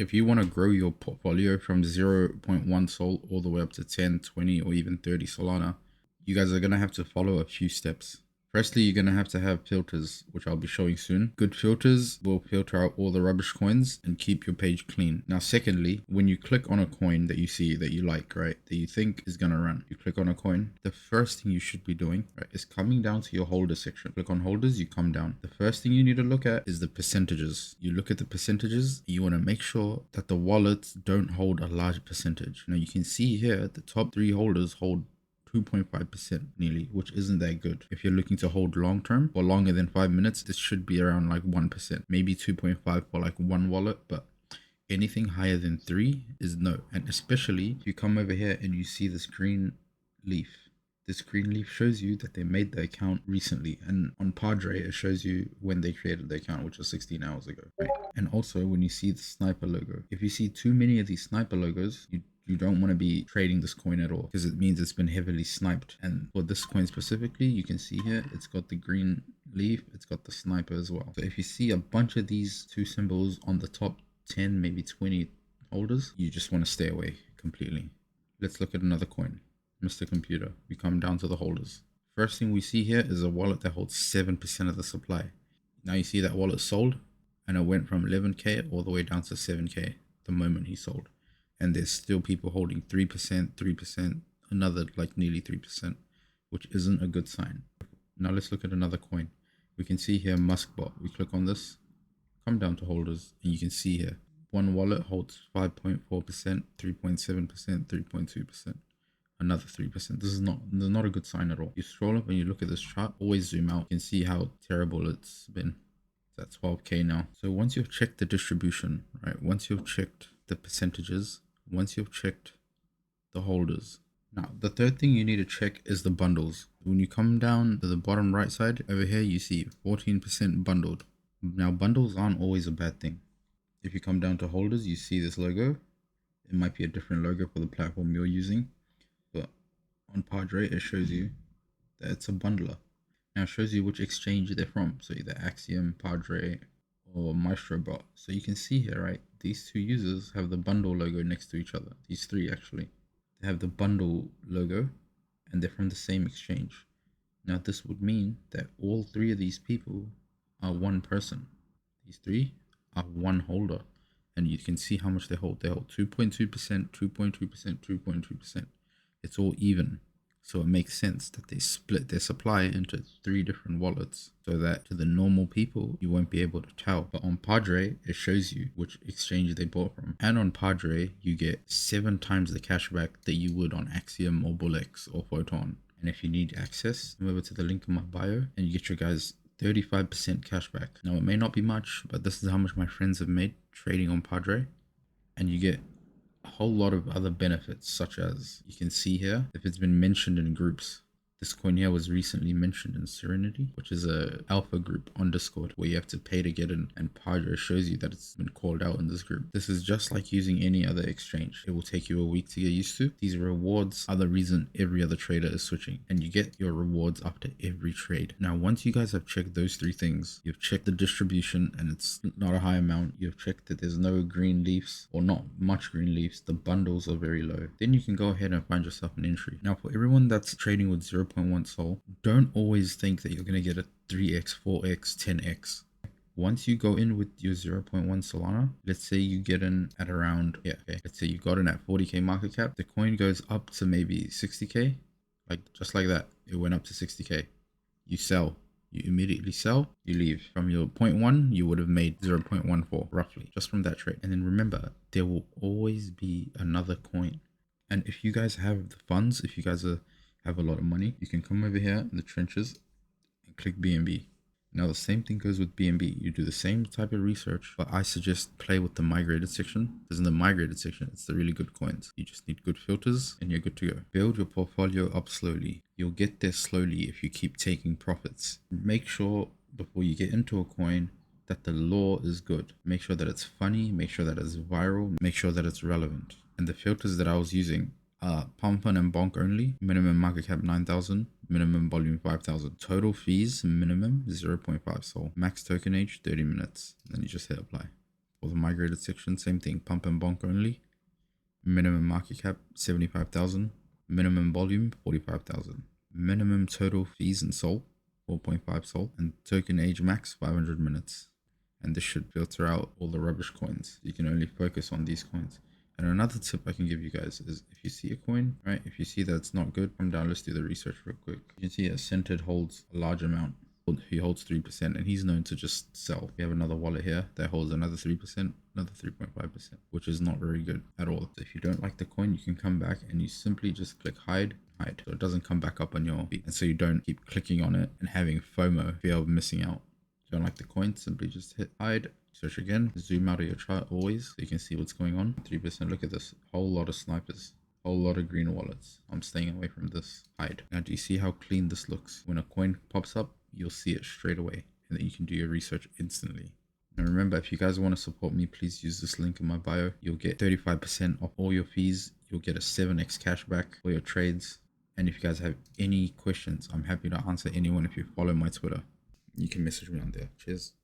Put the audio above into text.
If you want to grow your portfolio from 0.1 Sol all the way up to 10, 20, or even 30 Solana, you guys are going to have to follow a few steps. Firstly, you're going to have filters, which I'll be showing soon. Good filters will filter out all the rubbish coins and keep your page clean. Now, secondly, when you click on a coin that you see that you like, right, that you think is going to run, you click on a coin, the first thing you should be doing, right, is coming down to your holder section. Click on holders, you come down. The first thing you need to look at is the percentages. You look at the percentages, you want to make sure that the wallets don't hold a large percentage. Now, you can see here, the top 3 holders hold 2.5% nearly, which isn't that good. If you're looking to hold long term or longer than 5 minutes, this should be around like 1%, maybe 2.5 for like one wallet, but anything higher than 3 is no. And especially if you come over here and you see this green leaf. This green leaf shows you that they made the account recently, and on Padre it shows you when they created the account, which was 16 hours ago, right? And also when you see the sniper logo, if you see too many of these sniper logos, you don't want to be trading this coin at all, because it means it's been heavily sniped. And for this coin specifically, you can see here it's got the green leaf, it's got the sniper as well. So if you see a bunch of these 2 symbols on the top 10, maybe 20 holders, you just want to stay away completely. Let's look at another coin, Mr. Computer. We come down to the holders. First thing we see here is a wallet that holds 7% of the supply. Now you see that wallet sold, and it went from 11k all the way down to 7k the moment he sold. And there's still people holding 3%, another like nearly 3%, which isn't a good sign. Now let's look at another coin. We can see here Muskbot. We click on this, come down to holders, and you can see here one wallet holds 5.4%, 3.7%, 3.2%, another 3%. This is not a good sign at all. You scroll up and you look at this chart, always zoom out. You can see how terrible it's been. It's at 12k now. So once you've checked the distribution, right? Once you've checked the percentages, once you've checked the holders, now the third thing you need to check is the bundles. When you come down to the bottom right side over here, you see 14% bundled. Now bundles aren't always a bad thing. If you come down to holders, you see this logo. It might be a different logo for the platform you're using, but on Padre it shows you that it's a bundler. Now it shows you which exchange they're from, so either Axiom, Padre, or MaestroBot. So you can see here, right, these 2 users have the bundle logo next to each other. These 3 actually, they have the bundle logo and they're from the same exchange. Now this would mean that all 3 of these people are one person. These 3 are one holder, and you can see how much they hold. They hold 2.2%, 2.2%, 2.2%. It's all even. So it makes sense that they split their supply into 3 different wallets, so that to the normal people, you won't be able to tell. But on Padre, it shows you which exchange they bought from. And on Padre, you get 7 times the cashback that you would on Axiom or Bullx or Photon. And if you need access, come over to the link in my bio and you get your guys 35% cashback. Now it may not be much, but this is how much my friends have made trading on Padre. And you get a whole lot of other benefits, such as you can see here if it's been mentioned in groups. This coin here was recently mentioned in Serenity, which is a alpha group on Discord where you have to pay to get in, and Padre shows you that it's been called out in this group. This is just like using any other exchange. It will take you a week to get used to. These rewards are the reason every other trader is switching, and you get your rewards after every trade. Now, once you guys have checked those 3 things, you've checked the distribution and it's not a high amount, you've checked that there's no green leaves or not much green leaves, the bundles are very low, then you can go ahead and find yourself an entry. Now, for everyone that's trading with 0.1 Sol, don't always think that you're going to get a 3x, 4x, 10x. Once you go in with your 0.1 Solana, let's say you get in at around, let's say you got in at 40k market cap, the coin goes up to maybe 60k, like just like that, it went up to 60k. You sell, you immediately sell, you leave. From your 0.1, you would have made 0.14 roughly, just from that trade. And then remember, there will always be another coin. And if you guys have the funds, if you guys have a lot of money, you can come over here in the trenches and click BNB. Now the same thing goes with BNB. You do the same type of research, but I suggest play with the migrated section, because in the migrated section, it's the really good coins. You just need good filters and you're good to go. Build your portfolio up slowly. You'll get there slowly if you keep taking profits. Make sure before you get into a coin that the lore is good. Make sure that it's funny, make sure that it's viral, make sure that it's relevant. And the filters that I was using Pump and Bonk only, minimum market cap 9,000, minimum volume 5,000, total fees minimum 0.5 Sol, max token age 30 minutes, and then you just hit apply. For the migrated section, same thing, pump and bonk only. Minimum market cap 75,000. Minimum volume 45,000. Minimum total fees and SOL 4.5 SOL, and token age max 500 minutes. And this should filter out all the rubbish coins. You can only focus on these coins. And another tip I can give you guys is if you see a coin, right, if you see that it's not good, come down, let's do the research real quick. You can see Centered holds a large amount. He holds 3% and he's known to just sell. We have another wallet here that holds another 3%, another 3.5%, which is not very good at all. So if you don't like the coin, you can come back and you simply just click hide, so it doesn't come back up on your feed. And so you don't keep clicking on it and having FOMO, fear of missing out. If you don't like the coin, simply just hit hide, search again, zoom out of your chart always so you can see what's going on. 3%, look at this, whole lot of snipers. Whole lot of green wallets. I'm staying away from this. Hide. Now, do you see how clean this looks? When a coin pops up, you'll see it straight away and then you can do your research instantly. And remember, if you guys want to support me, please use this link in my bio. You'll get 35% off all your fees. You'll get a 7x cashback for your trades. And if you guys have any questions, I'm happy to answer anyone. If you follow my Twitter, you can message me on there. Cheers.